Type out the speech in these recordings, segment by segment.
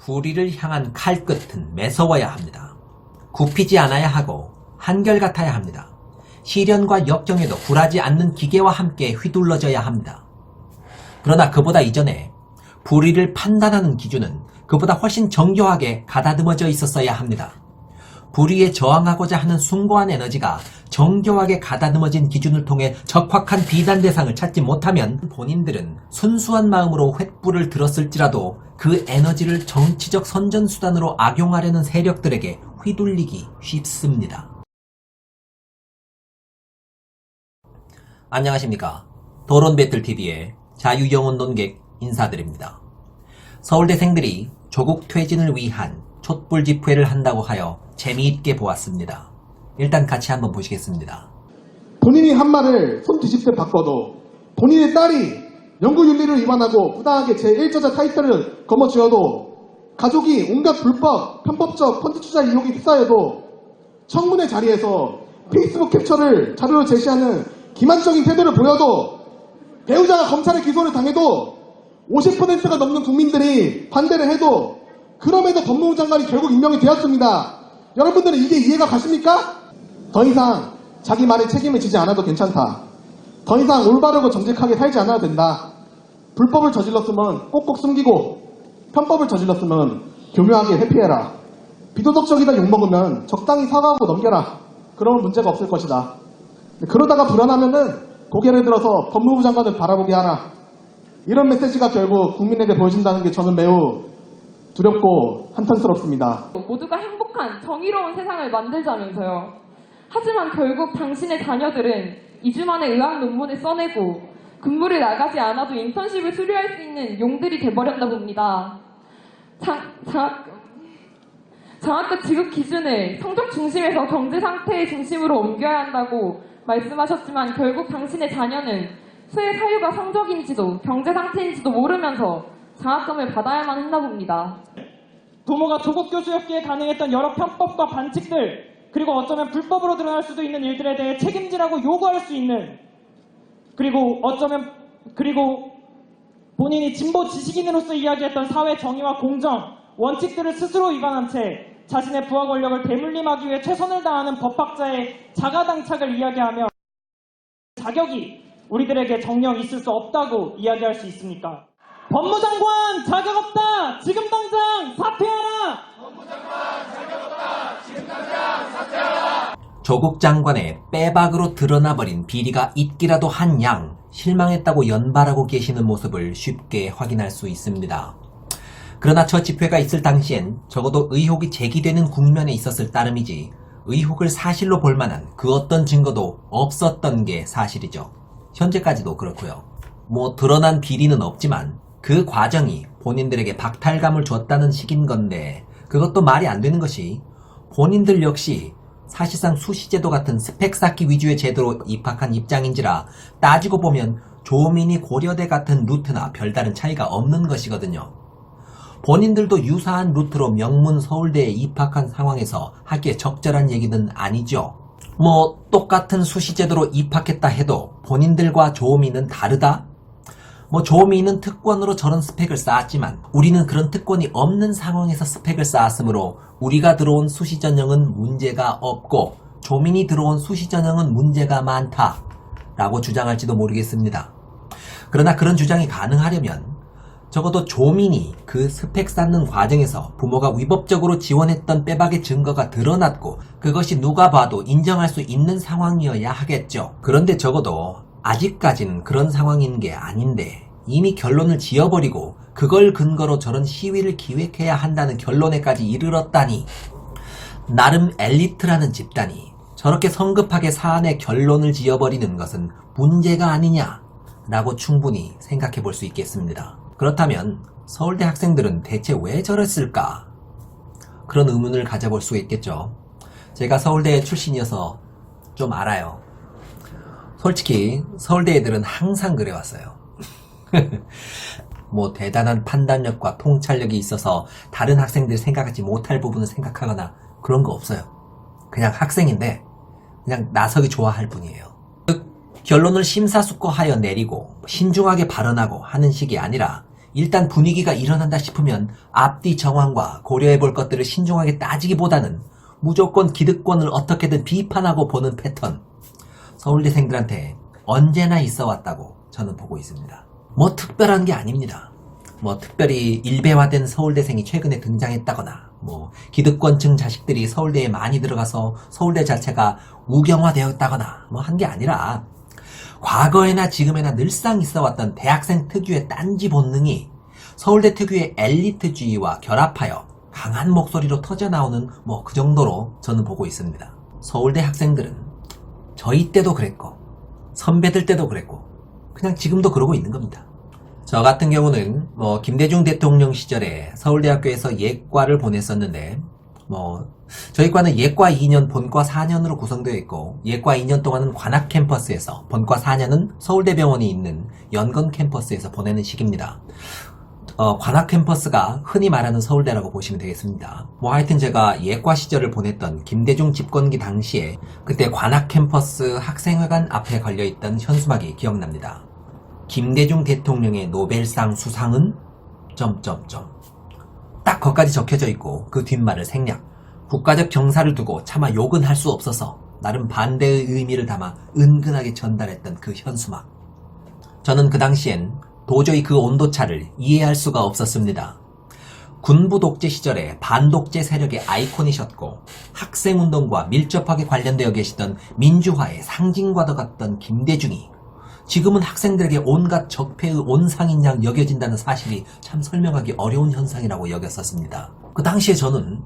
불의를 향한 칼끝은 매서워야 합니다. 굽히지 않아야 하고 한결같아야 합니다. 시련과 역경에도 굴하지 않는 기계와 함께 휘둘러져야 합니다. 그러나 그보다 이전에 불의를 판단하는 기준은 그보다 훨씬 정교하게 가다듬어져 있었어야 합니다. 불의에 저항하고자 하는 숭고한 에너지가 정교하게 가다듬어진 기준을 통해 적확한 비단 대상을 찾지 못하면 본인들은 순수한 마음으로 횃불을 들었을지라도 그 에너지를 정치적 선전수단으로 악용하려는 세력들에게 휘둘리기 쉽습니다. 안녕하십니까. 토론배틀TV의 자유영혼 논객 인사드립니다. 서울대생들이 조국 퇴진을 위한 촛불 집회를 한다고 하여 재미있게 보았습니다. 일단 같이 한번 보시겠습니다. 본인이 한 말을 손 뒤집대 바꿔도 본인의 딸이 연구윤리를 위반하고 부당하게 제1저자 타이틀을 거머쥐어도 가족이 온갖 불법, 편법적 펀드 투자 의혹이 휩싸여도 청문회 자리에서 페이스북 캡처를 자료로 제시하는 기만적인 태도를 보여도 배우자가 검찰에 기소를 당해도 50%가 넘는 국민들이 반대를 해도 그럼에도 법무부 장관이 결국 임명이 되었습니다. 여러분들은 이게 이해가 가십니까? 더 이상 자기 말에 책임을 지지 않아도 괜찮다. 더 이상 올바르고 정직하게 살지 않아도 된다. 불법을 저질렀으면 꼭꼭 숨기고 편법을 저질렀으면 교묘하게 회피해라. 비도덕적이다 욕먹으면 적당히 사과하고 넘겨라. 그러면 문제가 없을 것이다. 그러다가 불안하면은 고개를 들어서 법무부 장관을 바라보게 하라. 이런 메시지가 결국 국민에게 보여진다는 게 저는 매우 두렵고 한탄스럽습니다. 모두가 행복한 정의로운 세상을 만들자면서요. 하지만 결국 당신의 자녀들은 2주 만에 의학 논문을 써내고 근무를 나가지 않아도 인턴십을 수료할 수 있는 용들이 돼버렸나 봅니다. 장학금 지급 기준을 성적 중심에서 경제 상태의 중심으로 옮겨야 한다고 말씀하셨지만 결국 당신의 자녀는 수혜 사유가 성적인지도 경제 상태인지도 모르면서 장학금을 받아야만 했나 봅니다. 부모가 조국 교수였기에 가능했던 여러 편법과 반칙들, 그리고 어쩌면 불법으로 드러날 수도 있는 일들에 대해 책임지라고 요구할 수 있는, 그리고 본인이 진보 지식인으로서 이야기했던 사회 정의와 공정, 원칙들을 스스로 위반한 채 자신의 부하 권력을 대물림하기 위해 최선을 다하는 법학자의 자가당착을 이야기하며 자격이 우리들에게 정녕 있을 수 없다고 이야기할 수 있습니까? 법무장관 자격 없다! 지금 당장 사퇴하라! 법무장관 자격 없다! 지금 당장 사퇴하라! 조국 장관의 빼박으로 드러나버린 비리가 있기라도 한 양 실망했다고 연발하고 계시는 모습을 쉽게 확인할 수 있습니다. 그러나 첫 집회가 있을 당시엔 적어도 의혹이 제기되는 국면에 있었을 따름이지 의혹을 사실로 볼 만한 그 어떤 증거도 없었던 게 사실이죠. 현재까지도 그렇고요. 드러난 비리는 없지만 그 과정이 본인들에게 박탈감을 줬다는 식인 건데 그것도 말이 안 되는 것이 본인들 역시 사실상 수시제도 같은 스펙 쌓기 위주의 제도로 입학한 입장인지라 따지고 보면 조민희 고려대 같은 루트나 별다른 차이가 없는 것이거든요. 본인들도 유사한 루트로 명문 서울대에 입학한 상황에서 하기에 적절한 얘기는 아니죠. 똑같은 수시제도로 입학했다 해도 본인들과 조민희는 다르다? 조민희는 특권으로 저런 스펙을 쌓았지만 우리는 그런 특권이 없는 상황에서 스펙을 쌓았으므로 우리가 들어온 수시 전형은 문제가 없고 조민희 들어온 수시 전형은 문제가 많다 라고 주장할지도 모르겠습니다. 그러나 그런 주장이 가능하려면 적어도 조민희 그 스펙 쌓는 과정에서 부모가 위법적으로 지원했던 빼박의 증거가 드러났고 그것이 누가 봐도 인정할 수 있는 상황이어야 하겠죠. 그런데 적어도 아직까지는 그런 상황인 게 아닌데 이미 결론을 지어버리고 그걸 근거로 저런 시위를 기획해야 한다는 결론에까지 이르렀다니 나름 엘리트라는 집단이 저렇게 성급하게 사안의 결론을 지어버리는 것은 문제가 아니냐라고 충분히 생각해 볼 수 있겠습니다. 그렇다면 서울대 학생들은 대체 왜 저랬을까? 그런 의문을 가져볼 수 있겠죠. 제가 서울대 출신이어서 좀 알아요. 솔직히 서울대 애들은 항상 그래왔어요. 대단한 판단력과 통찰력이 있어서 다른 학생들이 생각하지 못할 부분을 생각하거나 그런 거 없어요. 그냥 학생인데 그냥 나서기 좋아할 뿐이에요. 결론을 심사숙고하여 내리고 신중하게 발언하고 하는 식이 아니라 일단 분위기가 일어난다 싶으면 앞뒤 정황과 고려해볼 것들을 신중하게 따지기보다는 무조건 기득권을 어떻게든 비판하고 보는 패턴. 서울대생들한테 언제나 있어 왔다고 저는 보고 있습니다. 뭐 특별한 게 아닙니다. 뭐 특별히 일배화된 서울대생이 최근에 등장했다거나 뭐 기득권층 자식들이 서울대에 많이 들어가서 서울대 자체가 우경화되었다거나 뭐 한 게 아니라 과거에나 지금에나 늘상 있어왔던 대학생 특유의 딴지 본능이 서울대 특유의 엘리트주의와 결합하여 강한 목소리로 터져나오는 뭐 그 정도로 저는 보고 있습니다. 서울대 학생들은 저희 때도 그랬고 선배들 때도 그랬고 그냥 지금도 그러고 있는 겁니다. 저 같은 경우는 뭐 김대중 대통령 시절에 서울대학교에서 예과를 보냈었는데 저희 과는 예과 2년, 본과 4년으로 구성되어 있고 예과 2년 동안은 관악 캠퍼스에서 본과 4년은 서울대병원이 있는 연건 캠퍼스에서 보내는 식입니다. 관악 캠퍼스가 흔히 말하는 서울대라고 보시면 되겠습니다. 하여튼 제가 예과 시절을 보냈던 김대중 집권기 당시에 그때 관악 캠퍼스 학생회관 앞에 걸려있던 현수막이 기억납니다. 김대중 대통령의 노벨상 수상은 딱 거기까지 적혀져 있고 그 뒷말을 생략. 국가적 정사를 두고 차마 욕은 할 수 없어서 나름 반대의 의미를 담아 은근하게 전달했던 그 현수막. 저는 그 당시엔 도저히 그 온도차를 이해할 수가 없었습니다. 군부 독재 시절에 반독재 세력의 아이콘이셨고 학생운동과 밀접하게 관련되어 계시던 민주화의 상징과도 같던 김대중이 지금은 학생들에게 온갖 적폐의 온상인 양 여겨진다는 사실이 참 설명하기 어려운 현상이라고 여겼었습니다. 그 당시에 저는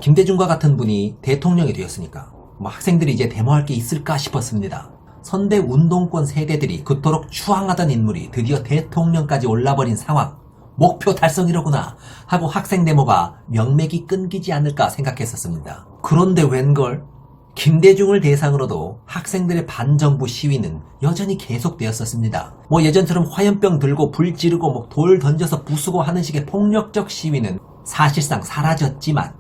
김대중과 같은 분이 대통령이 되었으니까 학생들이 이제 데모할 게 있을까 싶었습니다. 선대 운동권 세대들이 그토록 추앙하던 인물이 드디어 대통령까지 올라버린 상황. 목표 달성이로구나 하고 학생 데모가 명맥이 끊기지 않을까 생각했었습니다. 그런데 웬걸? 김대중을 대상으로도 학생들의 반정부 시위는 여전히 계속되었었습니다. 예전처럼 화염병 들고 불 지르고 돌 던져서 부수고 하는 식의 폭력적 시위는 사실상 사라졌지만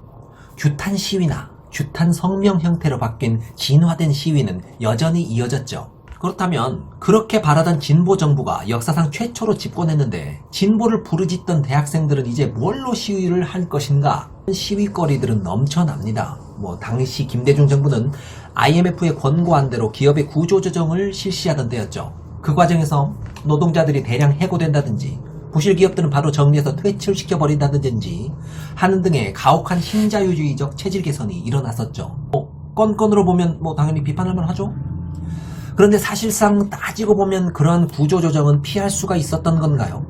규탄 시위나 규탄 성명 형태로 바뀐 진화된 시위는 여전히 이어졌죠. 그렇다면 그렇게 바라던 진보 정부가 역사상 최초로 집권했는데 진보를 부르짖던 대학생들은 이제 뭘로 시위를 할 것인가? 시위거리들은 넘쳐납니다. 당시 김대중 정부는 IMF의 권고한 대로 기업의 구조조정을 실시하던 때였죠. 그 과정에서 노동자들이 대량 해고된다든지 부실 기업들은 바로 정리해서 퇴출시켜버린다든지 하는 등의 가혹한 신자유주의적 체질 개선이 일어났었죠. 건건으로 보면 당연히 비판할 만하죠. 그런데 사실상 따지고 보면 그러한 구조조정은 피할 수가 있었던 건가요?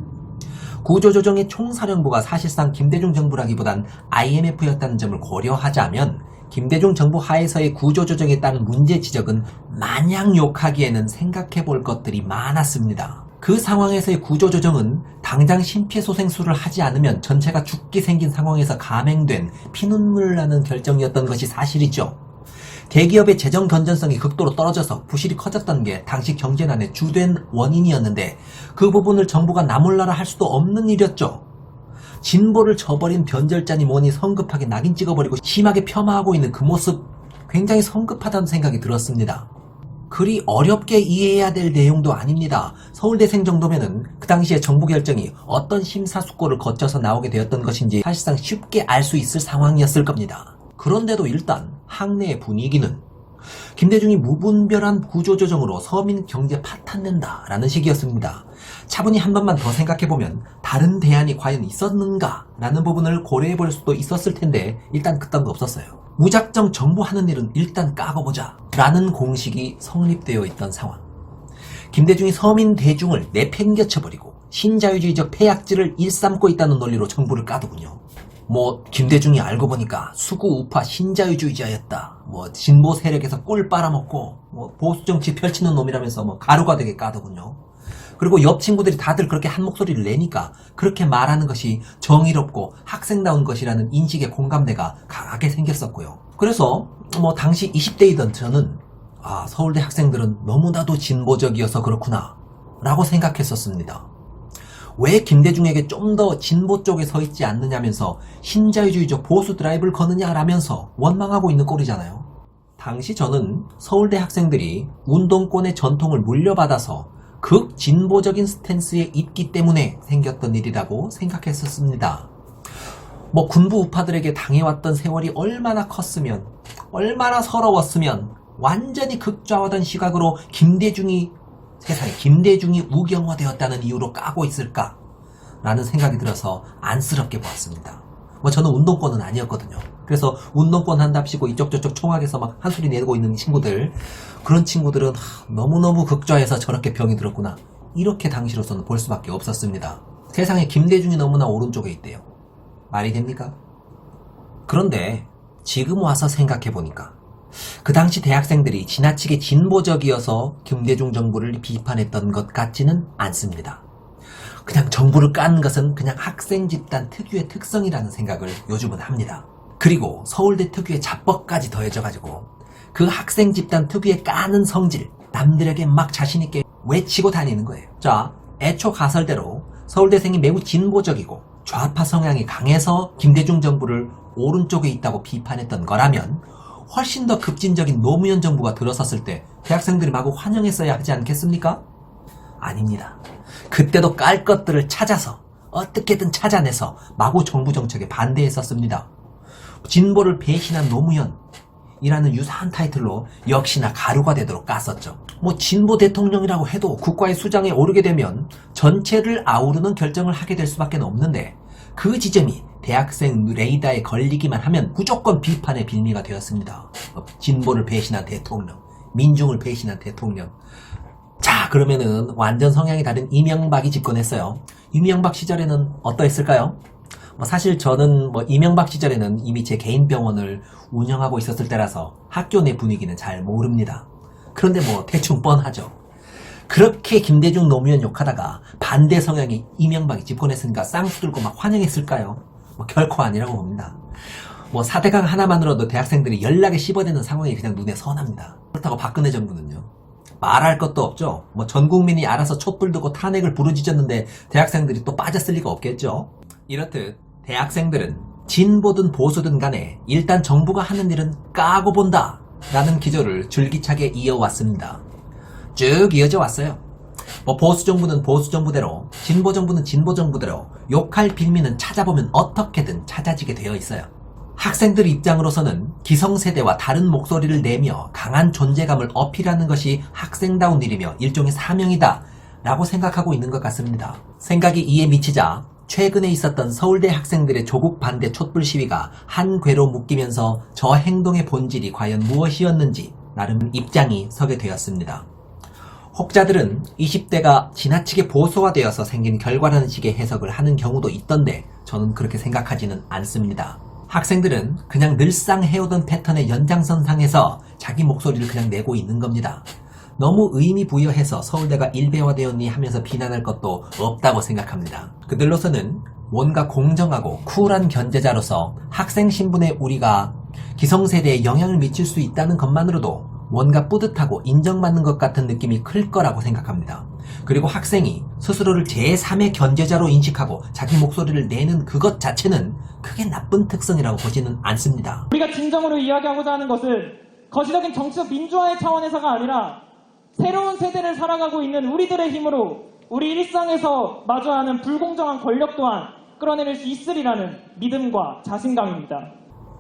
구조조정의 총사령부가 사실상 김대중 정부라기보단 IMF였다는 점을 고려하자면 김대중 정부 하에서의 구조조정에 따른 문제 지적은 마냥 욕하기에는 생각해볼 것들이 많았습니다. 그 상황에서의 구조조정은 당장 심폐소생술을 하지 않으면 전체가 죽게 생긴 상황에서 감행된 피눈물 나는 결정이었던 것이 사실이죠. 대기업의 재정 건전성이 극도로 떨어져서 부실이 커졌던 게 당시 경제난의 주된 원인이었는데 그 부분을 정부가 나몰라라 할 수도 없는 일이었죠. 진보를 저버린 변절자니 뭐니 성급하게 낙인 찍어버리고 심하게 폄하하고 있는 그 모습 굉장히 성급하다는 생각이 들었습니다. 그리 어렵게 이해해야 될 내용도 아닙니다. 서울대생 정도면은 그 당시에 정부 결정이 어떤 심사숙고를 거쳐서 나오게 되었던 것인지 사실상 쉽게 알 수 있을 상황이었을 겁니다. 그런데도 일단 학내의 분위기는 김대중이 무분별한 구조조정으로 서민 경제 파탄낸다 라는 식이었습니다. 차분히 한 번만 더 생각해보면 다른 대안이 과연 있었는가 라는 부분을 고려해볼 수도 있었을 텐데 일단 그딴 거 없었어요. 무작정 정부 하는 일은 일단 까고보자 라는 공식이 성립되어 있던 상황. 김대중이 서민 대중을 내팽겨쳐버리고 신자유주의적 폐악질을 일삼고 있다는 논리로 정부를 까더군요. 김대중이 알고 보니까 수구 우파 신자유주의자였다. 진보 세력에서 꿀 빨아먹고 보수 정치 펼치는 놈이라면서 가루가 되게 까더군요. 그리고 옆 친구들이 다들 그렇게 한 목소리를 내니까 그렇게 말하는 것이 정의롭고 학생다운 것이라는 인식의 공감대가 강하게 생겼었고요. 그래서 당시 20대이던 저는 서울대 학생들은 너무나도 진보적이어서 그렇구나 라고 생각했었습니다. 왜 김대중에게 좀 더 진보 쪽에 서 있지 않느냐면서 신자유주의적 보수 드라이브를 거느냐라면서 원망하고 있는 꼴이잖아요. 당시 저는 서울대 학생들이 운동권의 전통을 물려받아서 극진보적인 스탠스에 있기 때문에 생겼던 일이라고 생각했었습니다. 뭐 군부 우파들에게 당해왔던 세월이 얼마나 컸으면, 얼마나 서러웠으면 완전히 극좌화된 시각으로 세상에 김대중이 우경화되었다는 이유로 까고 있을까 라는 생각이 들어서 안쓰럽게 보았습니다. 뭐 저는 운동권은 아니었거든요. 그래서 운동권 한답시고 이쪽 저쪽 총학에서 막 한 소리 내고 있는 친구들, 그런 친구들은 너무너무 극좌해서 저렇게 병이 들었구나, 이렇게 당시로서는 볼 수밖에 없었습니다. 세상에 김대중이 너무나 오른쪽에 있대요. 말이 됩니까? 그런데 지금 와서 생각해보니까 그 당시 대학생들이 지나치게 진보적이어서 김대중 정부를 비판했던 것 같지는 않습니다. 그냥 정부를 까는 것은 그냥 학생 집단 특유의 특성이라는 생각을 요즘은 합니다. 그리고 서울대 특유의 자법까지 더해져가지고 그 학생 집단 특유의 까는 성질, 남들에게 막 자신있게 외치고 다니는 거예요. 자, 애초 가설대로 서울대생이 매우 진보적이고 좌파 성향이 강해서 김대중 정부를 오른쪽에 있다고 비판했던 거라면 훨씬 더 급진적인 노무현 정부가 들어섰을 때 대학생들이 마구 환영했어야 하지 않겠습니까? 아닙니다. 그때도 깔 것들을 찾아서 어떻게든 찾아내서 마구 정부 정책에 반대했었습니다. 진보를 배신한 노무현이라는 유사한 타이틀로 역시나 가루가 되도록 깠었죠. 뭐 진보 대통령이라고 해도 국가의 수장에 오르게 되면 전체를 아우르는 결정을 하게 될 수밖에 없는데, 그 지점이 대학생 레이더에 걸리기만 하면 무조건 비판의 빌미가 되었습니다. 진보를 배신한 대통령, 민중을 배신한 대통령. 자, 그러면은 완전 성향이 다른 이명박이 집권했어요. 이명박 시절에는 어떠했을까요? 사실 저는 이명박 시절에는 이미 제 개인 병원을 운영하고 있었을 때라서 학교 내 분위기는 잘 모릅니다. 그런데 대충 뻔하죠. 그렇게 김대중 노무현 욕하다가 반대 성향의 이명박이 집권했으니까 쌍수 들고 막 환영했을까요? 결코 아니라고 봅니다. 4대강 하나만으로도 대학생들이 연락에 씹어대는 상황이 그냥 눈에 선합니다. 그렇다고 박근혜 정부는요, 말할 것도 없죠. 전 국민이 알아서 촛불 들고 탄핵을 부르짖었는데 대학생들이 또 빠졌을 리가 없겠죠. 이렇듯 대학생들은 진보든 보수든 간에 일단 정부가 하는 일은 까고 본다 라는 기조를 줄기차게 이어왔습니다. 쭉 이어져 왔어요. 보수 정부는 보수 정부대로, 진보 정부는 진보 정부대로 욕할 빌미는 찾아보면 어떻게든 찾아지게 되어 있어요. 학생들 입장으로서는 기성세대와 다른 목소리를 내며 강한 존재감을 어필하는 것이 학생다운 일이며 일종의 사명이다 라고 생각하고 있는 것 같습니다. 생각이 이에 미치자 최근에 있었던 서울대 학생들의 조국 반대 촛불 시위가 한 궤로 묶이면서 저 행동의 본질이 과연 무엇이었는지 나름 입장이 서게 되었습니다. 혹자들은 20대가 지나치게 보수화되어서 생긴 결과라는 식의 해석을 하는 경우도 있던데 저는 그렇게 생각하지는 않습니다. 학생들은 그냥 늘상 해오던 패턴의 연장선상에서 자기 목소리를 그냥 내고 있는 겁니다. 너무 의미 부여해서 서울대가 일배화되었니 하면서 비난할 것도 없다고 생각합니다. 그들로서는 뭔가 공정하고 쿨한 견제자로서 학생 신분의 우리가 기성세대에 영향을 미칠 수 있다는 것만으로도 뭔가 뿌듯하고 인정받는 것 같은 느낌이 클 거라고 생각합니다. 그리고 학생이 스스로를 제3의 견제자로 인식하고 자기 목소리를 내는 그것 자체는 크게 나쁜 특성이라고 보지는 않습니다. 우리가 진정으로 이야기하고자 하는 것은 거시적인 정치적 민주화의 차원에서가 아니라 새로운 세대를 살아가고 있는 우리들의 힘으로 우리 일상에서 마주하는 불공정한 권력 또한 끌어내릴 수 있으리라는 믿음과 자신감입니다.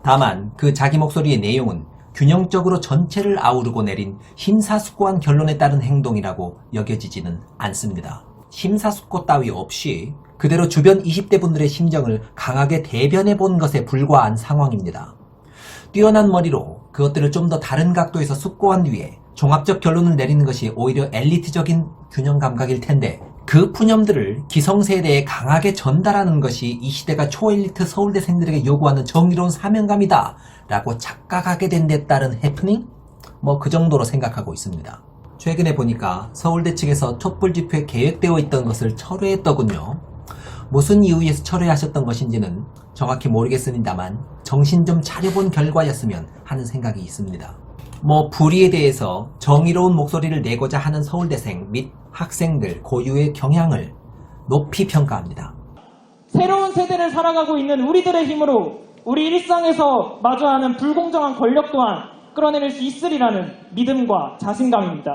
다만 그 자기 목소리의 내용은 균형적으로 전체를 아우르고 내린 심사숙고한 결론에 따른 행동이라고 여겨지지는 않습니다. 심사숙고 따위 없이 그대로 주변 20대 분들의 심정을 강하게 대변해 본 것에 불과한 상황입니다. 뛰어난 머리로 그것들을 좀 더 다른 각도에서 숙고한 뒤에 종합적 결론을 내리는 것이 오히려 엘리트적인 균형 감각일 텐데, 그 푸념들을 기성세대에 강하게 전달하는 것이 이 시대가 초엘리트 서울대생들에게 요구하는 정의로운 사명감이다 라고 착각하게 된 데 따른 해프닝? 그 정도로 생각하고 있습니다. 최근에 보니까 서울대 측에서 촛불 집회 계획되어 있던 것을 철회했더군요. 무슨 이유에서 철회하셨던 것인지는 정확히 모르겠습니다만 정신 좀 차려본 결과였으면 하는 생각이 있습니다. 불의에 대해서 정의로운 목소리를 내고자 하는 서울대생 및 학생들 고유의 경향을 높이 평가합니다. 새로운 세대를 살아가고 있는 우리들의 힘으로 우리 일상에서 마주하는 불공정한 권력 또한 끌어내릴 수 있으리라는 믿음과 자신감입니다.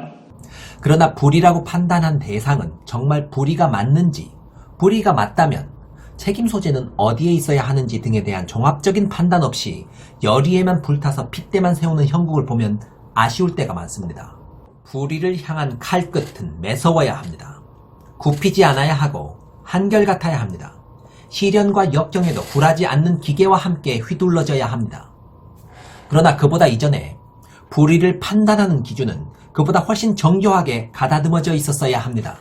그러나 불의라고 판단한 대상은 정말 불의가 맞는지, 불의가 맞다면 책임 소재는 어디에 있어야 하는지 등에 대한 종합적인 판단 없이 열의에만 불타서 핏대만 세우는 형국을 보면 아쉬울 때가 많습니다. 불의를 향한 칼끝은 매서워야 합니다. 굽히지 않아야 하고 한결같아야 합니다. 시련과 역경에도 굴하지 않는 기계와 함께 휘둘러져야 합니다. 그러나 그보다 이전에 불의를 판단하는 기준은 그보다 훨씬 정교하게 가다듬어져 있었어야 합니다.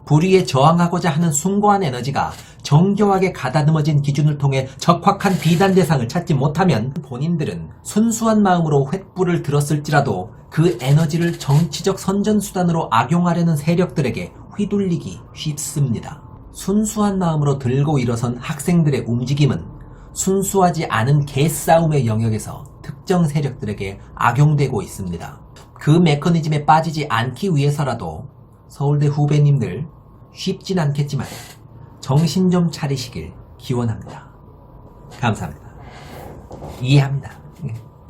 불의에 저항하고자 하는 숭고한 에너지가 정교하게 가다듬어진 기준을 통해 적확한 비단 대상을 찾지 못하면 본인들은 순수한 마음으로 횃불을 들었을지라도 그 에너지를 정치적 선전수단으로 악용하려는 세력들에게 휘둘리기 쉽습니다. 순수한 마음으로 들고 일어선 학생들의 움직임은 순수하지 않은 개싸움의 영역에서 특정 세력들에게 악용되고 있습니다. 그 메커니즘에 빠지지 않기 위해서라도 서울대 후배님들 쉽진 않겠지만 정신 좀 차리시길 기원합니다. 감사합니다. 이해합니다.